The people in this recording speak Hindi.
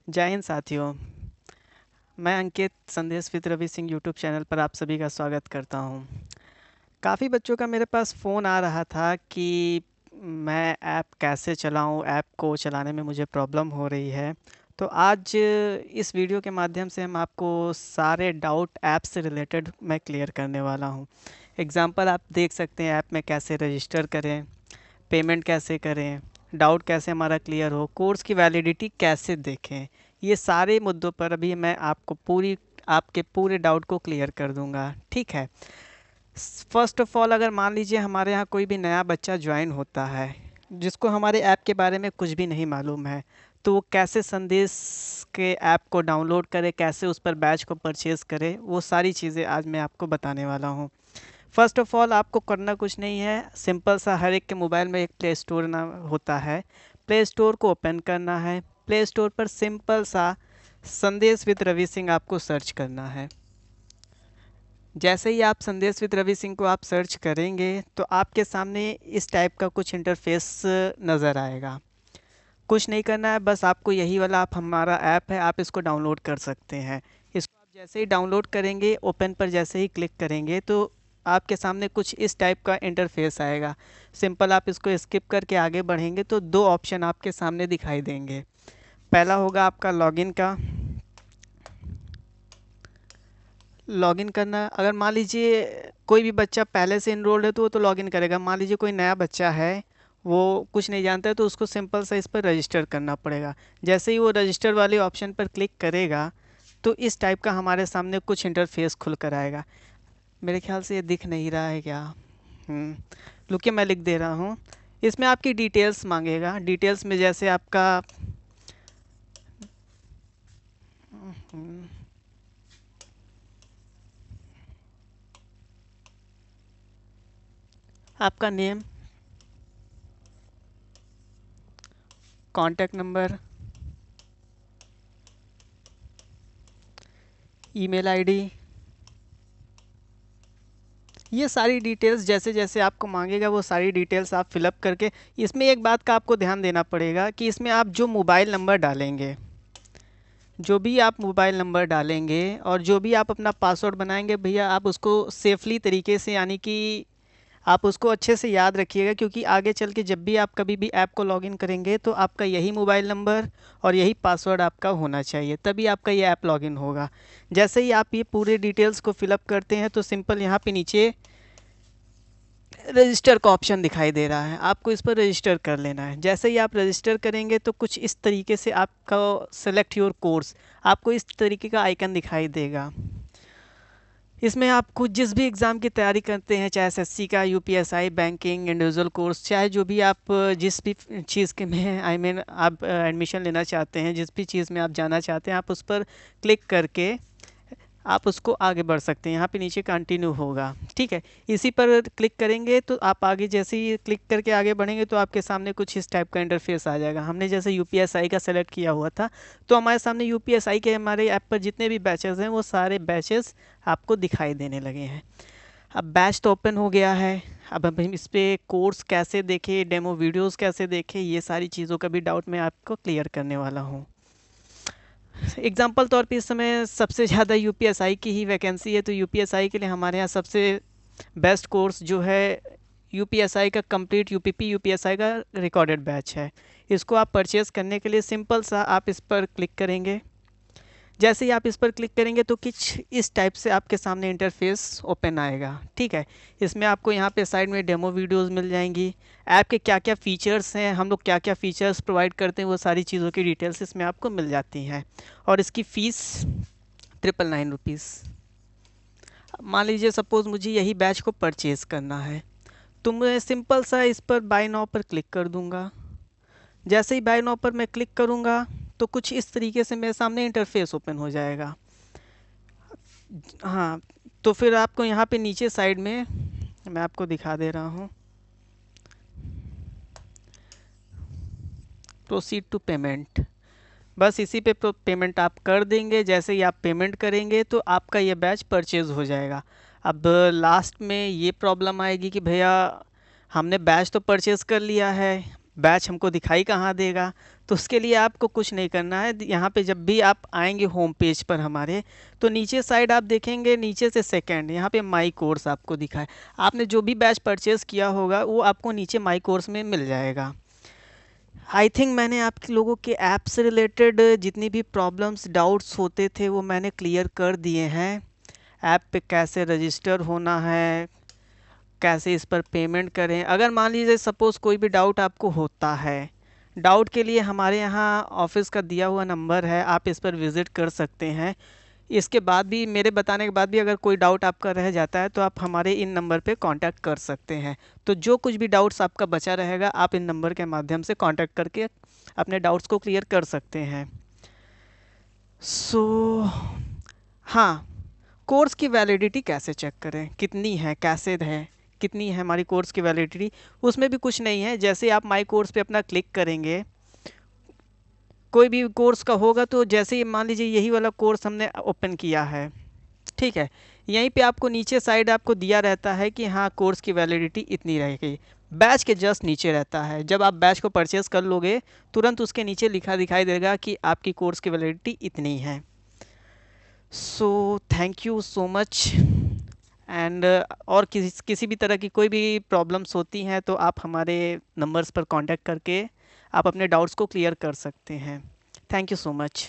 जय हिंद साथियों। मैं Ankit Sandesh with Ravi Singh YouTube channel पर आप सभी का स्वागत करता हूं। काफ़ी बच्चों का मेरे पास फ़ोन आ रहा था कि मैं ऐप कैसे चलाऊं, ऐप को चलाने में मुझे प्रॉब्लम हो रही है। तो आज इस वीडियो के माध्यम से हम आपको सारे डाउट ऐप से रिलेटेड मैं क्लियर करने वाला हूं। एग्ज़ाम्पल आप देख सकते हैं, ऐप में कैसे रजिस्टर करें, पेमेंट कैसे करें, डाउट कैसे हमारा क्लियर हो, कोर्स की वैलिडिटी कैसे देखें। ये सारे मुद्दों पर अभी मैं आपको आपके पूरे डाउट को क्लियर कर दूंगा। ठीक है। फर्स्ट ऑफ ऑल, अगर मान लीजिए हमारे यहाँ कोई भी नया बच्चा ज्वाइन होता है जिसको हमारे ऐप के बारे में कुछ भी नहीं मालूम है, तो वो कैसे संदेश के ऐप को डाउनलोड करे, कैसे उस पर बैच को परचेज़ करे, वो सारी चीज़ें आज मैं आपको बताने वाला हूँ। फ़र्स्ट ऑफ़ ऑल, आपको करना कुछ नहीं है, सिंपल सा हर एक के मोबाइल में एक प्ले स्टोर नाम होता है। प्ले स्टोर को ओपन करना है। प्ले स्टोर पर सिंपल सा संदेश विद रवि सिंह आपको सर्च करना है। जैसे ही आप संदेश विद रवि सिंह को आप सर्च करेंगे तो आपके सामने इस टाइप का कुछ इंटरफेस नज़र आएगा। कुछ नहीं करना है, बस आपको यही वाला आप हमारा ऐप है, आप इसको डाउनलोड कर सकते हैं। इसको आप जैसे ही डाउनलोड करेंगे, ओपन पर जैसे ही क्लिक करेंगे तो आपके सामने कुछ इस टाइप का इंटरफेस आएगा। सिंपल आप इसको स्किप करके आगे बढ़ेंगे तो दो ऑप्शन आपके सामने दिखाई देंगे। पहला होगा आपका लॉगिन का। लॉगिन करना, अगर मान लीजिए कोई भी बच्चा पहले से इनरोल्ड है तो वो तो लॉगिन करेगा। मान लीजिए कोई नया बच्चा है, वो कुछ नहीं जानता है, तो उसको सिंपल सा इस पर रजिस्टर करना पड़ेगा। जैसे ही वो रजिस्टर वाले ऑप्शन पर क्लिक करेगा तो इस टाइप का हमारे सामने कुछ इंटरफेस खुल कर आएगा। मेरे ख्याल से ये दिख नहीं रहा है क्या? रुकिए, मैं लिख दे रहा हूँ। इसमें आपकी डिटेल्स मांगेगा। डिटेल्स में जैसे आपका आपका name, contact number, email ID, ये सारी डिटेल्स जैसे जैसे आपको मांगेगा वो सारी डिटेल्स आप फिलअप करके, इसमें एक बात का आपको ध्यान देना पड़ेगा कि इसमें आप जो मोबाइल नंबर डालेंगे, जो भी आप मोबाइल नंबर डालेंगे और जो भी आप अपना पासवर्ड बनाएंगे, भैया आप उसको सेफली तरीके से, यानी कि आप उसको अच्छे से याद रखिएगा, क्योंकि आगे चल के जब भी आप कभी भी ऐप को लॉगिन करेंगे तो आपका यही मोबाइल नंबर और यही पासवर्ड आपका होना चाहिए, तभी आपका ये ऐप लॉगिन होगा। जैसे ही आप ये पूरे डिटेल्स को फिलअप करते हैं तो सिंपल यहाँ पे नीचे रजिस्टर का ऑप्शन दिखाई दे रहा है, आपको इस पर रजिस्टर कर लेना है। जैसे ही आप रजिस्टर करेंगे तो कुछ इस तरीके से आपका सेलेक्ट योर कोर्स, आपको इस तरीके का आइकन दिखाई देगा। इसमें आपको जिस भी एग्ज़ाम की तैयारी करते हैं, चाहे एसएससी का, यूपीएसआई, बैंकिंग, इंडिविजुअल कोर्स, चाहे जो भी आप जिस भी चीज़ के में आप एडमिशन लेना चाहते हैं, जिस भी चीज़ में आप जाना चाहते हैं, आप उस पर क्लिक करके आप उसको आगे बढ़ सकते हैं। यहाँ पे नीचे कंटिन्यू होगा, ठीक है। इसी पर क्लिक करेंगे तो आप आगे, जैसे ही क्लिक करके आगे बढ़ेंगे तो आपके सामने कुछ इस टाइप का इंटरफेस आ जाएगा। हमने जैसे यूपीएसआई का सेलेक्ट किया हुआ था तो हमारे सामने यूपीएसआई के हमारे ऐप पर जितने भी बैचेस हैं वो सारे बैचेस आपको दिखाई देने लगे हैं। अब बैच तो ओपन हो गया है। अब हम इस पर कोर्स कैसे देखें, डेमो वीडियोज़ कैसे देखें, ये सारी चीज़ों का भी डाउट मैं आपको क्लियर करने वाला हूँ। एग्जाम्पल तौर पे इस समय सबसे ज़्यादा यूपीएसआई की ही वैकेंसी है, तो यूपीएसआई के लिए हमारे यहाँ सबसे बेस्ट कोर्स जो है यूपीएसआई का कंप्लीट यूपीपी यूपीएसआई का रिकॉर्डेड बैच है। इसको आप परचेज़ करने के लिए सिंपल सा आप इस पर क्लिक करेंगे। जैसे ही आप इस पर क्लिक करेंगे तो कुछ इस टाइप से आपके सामने इंटरफेस ओपन आएगा, ठीक है। इसमें आपको यहाँ पे साइड में डेमो वीडियोस मिल जाएंगी। ऐप के क्या क्या फ़ीचर्स हैं, हम लोग क्या क्या फ़ीचर्स प्रोवाइड करते हैं, वो सारी चीज़ों की डिटेल्स इसमें आपको मिल जाती हैं। और इसकी फ़ीस 999 रुपीज़। मान लीजिए सपोज़ मुझे यही बैच को परचेज़ करना है तो मैं सिंपल सा इस पर बाय नाउ पर क्लिक कर दूँगा। जैसे ही बाय नाउ पर मैं क्लिक करूँगा तो कुछ इस तरीके से मेरे सामने इंटरफेस ओपन हो जाएगा। हाँ, तो फिर आपको यहाँ पे नीचे साइड में मैं आपको दिखा दे रहा हूँ, प्रोसीड टू पेमेंट। बस इसी पे पेमेंट आप कर देंगे। जैसे ही आप पेमेंट करेंगे तो आपका ये बैच परचेज़ हो जाएगा। अब लास्ट में ये प्रॉब्लम आएगी कि भैया हमने बैच तो परचेज़ कर लिया है, बैच हमको दिखाई कहाँ देगा? तो उसके लिए आपको कुछ नहीं करना है। यहाँ पे जब भी आप आएंगे होम पेज पर हमारे, तो नीचे साइड आप देखेंगे, नीचे से सेकंड यहाँ पे माई कोर्स आपको दिखा है। आपने जो भी बैच परचेज़ किया होगा वो आपको नीचे माई कोर्स में मिल जाएगा। आई थिंक मैंने आप लोगों के ऐप से रिलेटेड जितनी भी प्रॉब्लम्स डाउट्स होते थे वो मैंने क्लियर कर दिए हैं। ऐप पे कैसे रजिस्टर होना है, कैसे इस पर पेमेंट करें। अगर मान लीजिए सपोज़ कोई भी डाउट आपको होता है, डाउट के लिए हमारे यहाँ ऑफिस का दिया हुआ नंबर है, आप इस पर विज़िट कर सकते हैं। इसके बाद भी, मेरे बताने के बाद भी अगर कोई डाउट आपका रह जाता है तो आप हमारे इन नंबर पे कांटेक्ट कर सकते हैं। तो जो कुछ भी डाउट्स आपका बचा रहेगा आप इन नंबर के माध्यम से कांटेक्ट करके अपने डाउट्स को क्लियर कर सकते हैं। हाँ, कोर्स की वैलिडिटी कैसे चेक करें, कितनी है, कैसे है, कितनी है हमारी कोर्स की वैलिडिटी, उसमें भी कुछ नहीं है। जैसे आप माई कोर्स पे अपना क्लिक करेंगे, कोई भी कोर्स का होगा तो जैसे ही मान लीजिए यही वाला कोर्स हमने ओपन किया है, ठीक है, यहीं पे आपको नीचे साइड आपको दिया रहता है कि हाँ कोर्स की वैलिडिटी इतनी रहेगी। बैच के जस्ट नीचे रहता है, जब आप बैच को परचेज़ कर लोगे तुरंत उसके नीचे लिखा दिखाई देगा कि आपकी कोर्स की वैलिडिटी इतनी है। So thank you so much. And और किसी भी तरह की कोई भी प्रॉब्लम्स होती हैं तो आप हमारे नंबर्स पर कांटेक्ट करके आप अपने डाउट्स को क्लियर कर सकते हैं। Thank you so much.